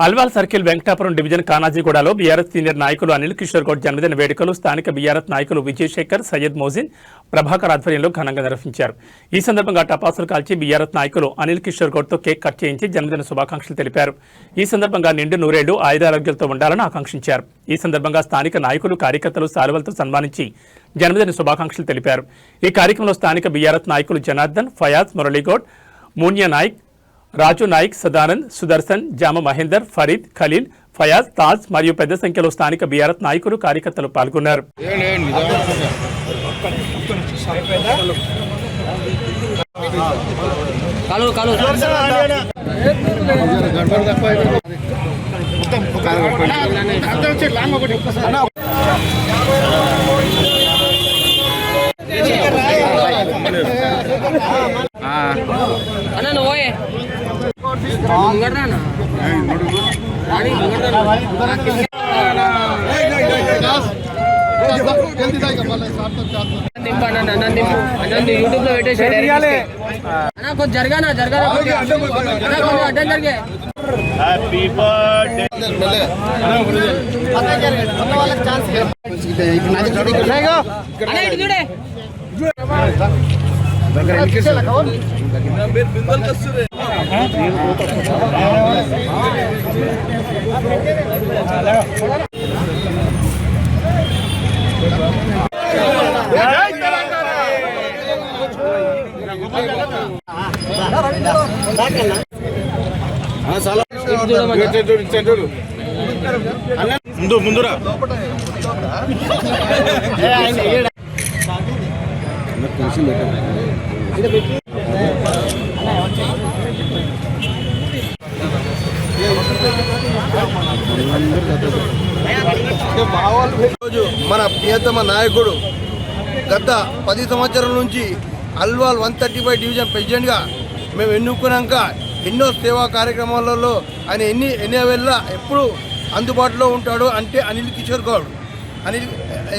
Alwal circle Venkatapuram division కానాజీగూడలో BRS senior నాయకులు అనిల్ కిషోర్ గౌడ్ జన్మదిన వేడుకలు స్థానిక బీఆర్ఎస్ నాయకులు విజయశేఖర్, సయ్యద్ మోజిన్, ప్రభాకర్ ఆధ్వర్యంలో ఘనంగా నిర్వహించారు. ఈ సందర్భంగా టపాసులు కాల్చి బీఆర్ఎస్ నాయకులు అనిల్ కిషోర్ గౌడ్తో కేక్ కట్ చేయించి జన్మదిన శుభాకాంక్షలు తెలిపారు. ఈ సందర్భంగా నిండు నూరేళ్లు ఆయురారోగ్యాలతో ఉండాలని ఆకాంక్షించారు. ఈ సందర్భంగా స్థానిక నాయకులు, కార్యకర్తలు శాలువలతో సన్మానించి జన్మదిన శుభాకాంక్షలు తెలిపారు. ఈ కార్యక్రమంలో స్థానిక బీఆర్ఎస్ నాయకులు జనార్దన్, ఫయాజ్, మురళీగౌడ్, మూన్య నాయక్, రాజు నాయక్, సదానంద్, సుదర్శన్, జామ మహేందర్, ఫరీద్, ఖలీల్, ఫయాజ్, తాజ్ మరియు పెద్ద సంఖ్యలో స్థానిక బీఆర్ఎస్ నాయకులు, కార్యకర్తలు పాల్గొన్నారు. యూట్యూబ్ లో పెట్టేసి జరగానా జరిగే హ్యాపీ బర్త్డే ముందురా మన ప్రియతమ నాయకుడు గత 10 సంవత్సరాల నుంచి అల్వాల్ 135 డివిజన్ ప్రెసిడెంట్గా మేము ఎన్నుకున్నాక ఎన్నో సేవా కార్యక్రమాలలో ఆయన ఎన్ని వేళ ఎప్పుడు అందుబాటులో ఉంటాడు అంటే అనిల్ కిషోర్ గౌడ్. అనిల్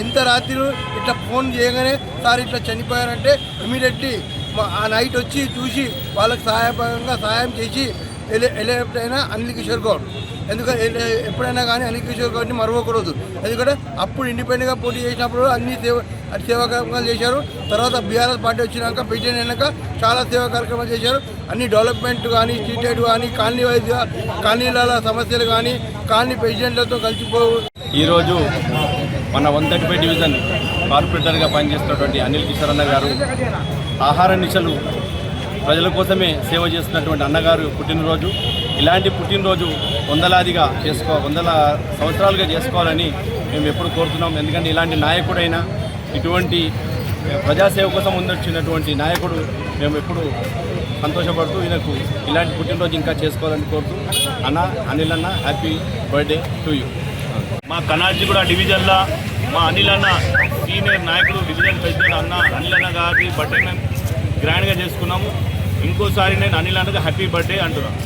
ఎంత రాత్రి ఇట్లా ఫోన్ చేయగానే సార్ ఇట్లా చనిపోయారంటే ఇమీడియట్లీ ఆ నైట్ వచ్చి చూసి వాళ్ళకి సహాయం చేసి ఎప్పుడైనా అనిల్ కిషోర్ గౌడ్. ఎందుకంటే ఎప్పుడైనా కానీ అనిల్ కిషోర్ గౌడ్ని మరవకూడదు. ఎందుకంటే అప్పుడు ఇండిపెండెంట్గా పోటీ చేసినప్పుడు అన్ని సేవా కార్యక్రమాలు చేశారు. తర్వాత బీఆర్ఎస్ పార్టీ వచ్చినాక ప్రెసిడెంట్ అయినాక చాలా సేవా కార్యక్రమాలు చేశారు. అన్ని డెవలప్మెంట్ కానీ, స్ట్రీట్ లైట్ కానీ, కాలనీ వైద్య కాలనీల సమస్యలు కానీ, కాలనీ ప్రెసిడెంట్లతో కలిసిపో. ఈరోజు మన 135 డివిజన్ కార్పొరేటర్గా పనిచేస్తున్నటువంటి అనిల్ కిషోర్ అన్న గారు ఆహార నిశలు ప్రజల కోసమే సేవ చేస్తున్నటువంటి అన్నగారు పుట్టినరోజు. ఇలాంటి పుట్టినరోజు వందల సంవత్సరాలుగా చేసుకోవాలని మేము ఎప్పుడు కోరుతున్నాం. ఎందుకంటే ఇలాంటి నాయకుడైనా ఇటువంటి ప్రజాసేవ కోసం ముందొచ్చినటువంటి నాయకుడు మేము ఎప్పుడు సంతోషపడుతూ ఈయనకు ఇలాంటి పుట్టినరోజు ఇంకా చేసుకోవాలని కోరుతూ అనిల్ అన్న హ్యాపీ బర్త్డే టు యూ. మా కనాజీగూడ డివిజన్లో మా అనిల్ అన్న సీనియర్ నాయకుడు, డివిజన్ ప్రెసిడెంట్ అనిల్ అన్న గారి బర్త్డే మేము గ్రాండ్గా చేసుకున్నాము. ఇంకోసారి నేను అనిల్ అన్నగా హ్యాపీ బర్త్డే అంటున్నాను.